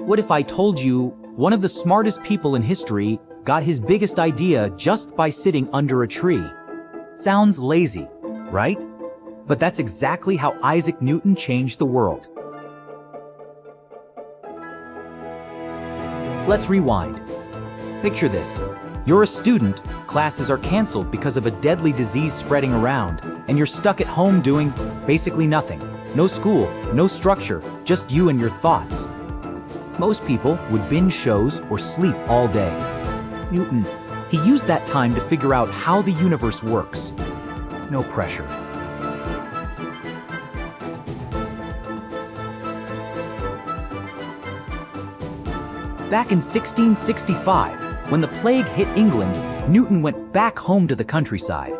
What if I told you one of the smartest people in history got his biggest idea just by sitting under a tree? Sounds lazy, right? But that's exactly how Isaac Newton changed the world. Let's rewind. Picture this. You're a student, classes are canceled because of a deadly disease spreading around, and you're stuck at home doing basically nothing. No school, no structure, just you and your thoughts. Most people would binge shows or sleep all day. Newton, he used that time to figure out how the universe works. No pressure. Back in 1665, when the plague hit England, Newton went back home to the countryside.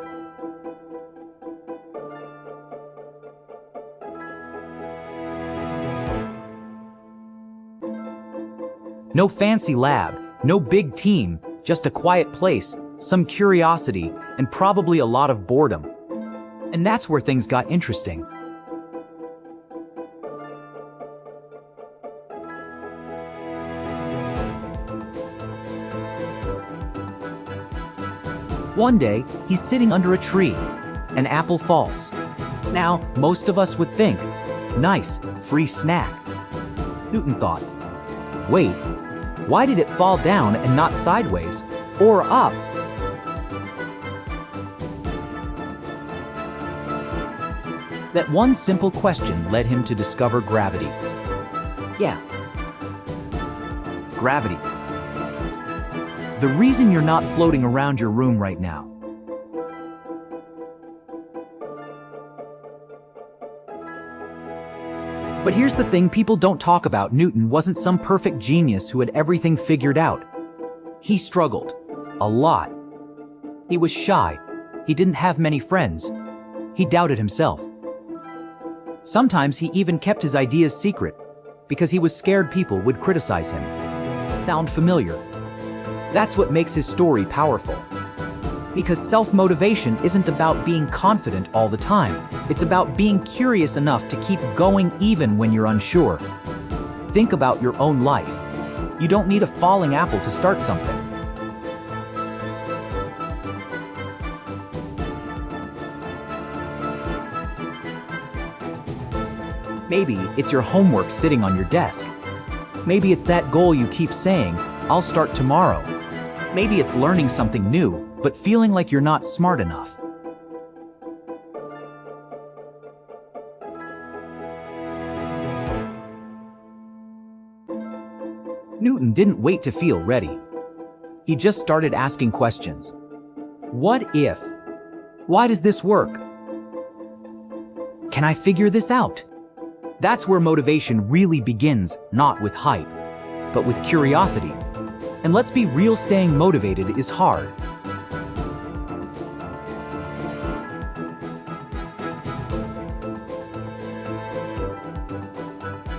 No fancy lab, no big team, just a quiet place, some curiosity, and probably a lot of boredom. And that's where things got interesting. One day, he's sitting under a tree. An apple falls. Now, most of us would think, nice, free snack. Newton thought, wait, why did it fall down and not sideways or up? That one simple question led him to discover gravity. Yeah, gravity. The reason you're not floating around your room right now. But here's the thing people don't talk about. Newton wasn't some perfect genius who had everything figured out. He struggled. A lot. He was shy. He didn't have many friends. He doubted himself. Sometimes he even kept his ideas secret because he was scared people would criticize him. Sound familiar? That's what makes his story powerful. Because self-motivation isn't about being confident all the time. It's about being curious enough to keep going even when you're unsure. Think about your own life. You don't need a falling apple to start something. Maybe it's your homework sitting on your desk. Maybe it's that goal you keep saying, I'll start tomorrow. Maybe it's learning something new, but feeling like you're not smart enough. Newton didn't wait to feel ready. He just started asking questions. What if? Why does this work? Can I figure this out? That's where motivation really begins, not with hype, but with curiosity. And let's be real, staying motivated is hard.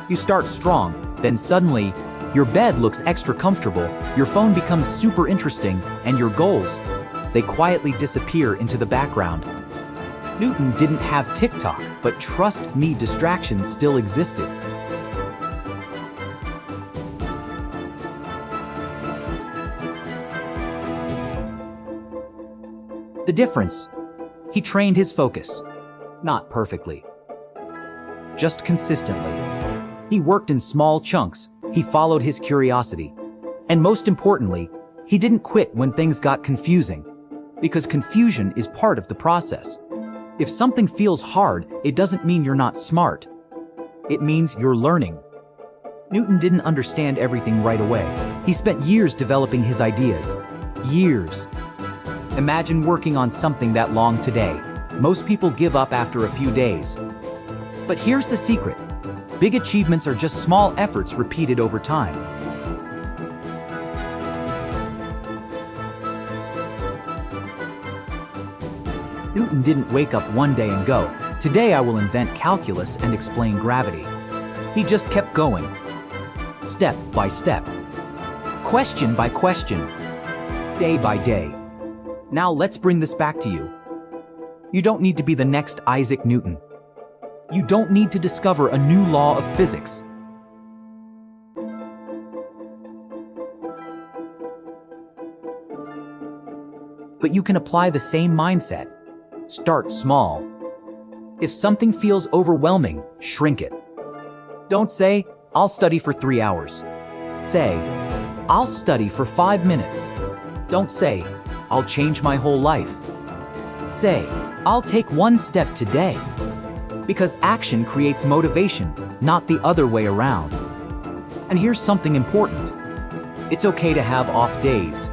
You start strong, then suddenly, your bed looks extra comfortable, your phone becomes super interesting, and your goals, they quietly disappear into the background. Newton didn't have TikTok, but trust me, distractions still existed. The difference? He trained his focus. Not perfectly. Just consistently. He worked in small chunks, he followed his curiosity. And most importantly, he didn't quit when things got confusing. Because confusion is part of the process. If something feels hard, it doesn't mean you're not smart. It means you're learning. Newton didn't understand everything right away. He spent years developing his ideas. Years. Imagine working on something that long today. Most people give up after a few days. But here's the secret. Big achievements are just small efforts repeated over time. Newton didn't wake up one day and go, today I will invent calculus and explain gravity. He just kept going. Step by step. Question by question. Day by day. Now let's bring this back to you. You don't need to be the next Isaac Newton. You don't need to discover a new law of physics. but you can apply the same mindset. Start small. If something feels overwhelming, shrink it. Don't say, "I'll study for 3 hours." Say, "I'll study for 5 minutes." Don't say, "I'll change my whole life." Say, "I'll take one step today." Because action creates motivation, not the other way around. And here's something important. It's okay to have off days.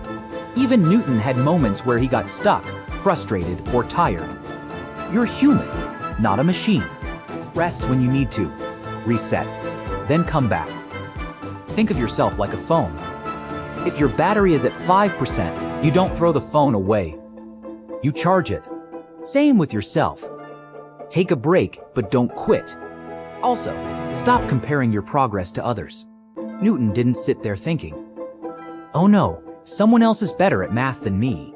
Even Newton had moments where he got stuck, frustrated, or tired. You're human, not a machine. Rest when you need to. Reset. Then come back. Think of yourself like a phone. If your battery is at 5%, you don't throw the phone away. You charge it. Same with yourself. Take a break, but don't quit. Also, stop comparing your progress to others. Newton didn't sit there thinking, "Oh no, someone else is better at math than me."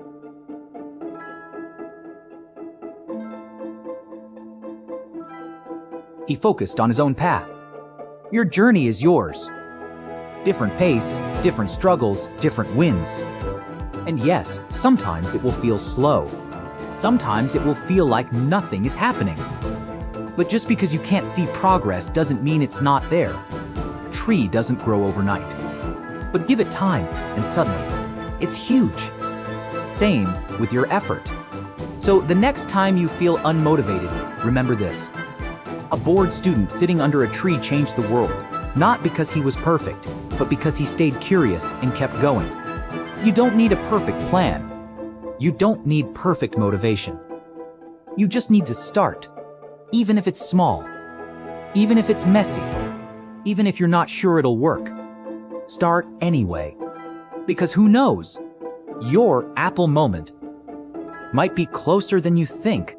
He focused on his own path. Your journey is yours. Different pace, different struggles, different wins. And yes, sometimes it will feel slow. Sometimes it will feel like nothing is happening. But just because you can't see progress doesn't mean it's not there. A tree doesn't grow overnight. But give it time, and suddenly, it's huge. Same with your effort. So the next time you feel unmotivated, remember this. A bored student sitting under a tree changed the world, not because he was perfect, but because he stayed curious and kept going. You don't need a perfect plan. You don't need perfect motivation. You just need to start, even if it's small, even if it's messy, even if you're not sure it'll work. Start anyway, because who knows, your Apple moment might be closer than you think.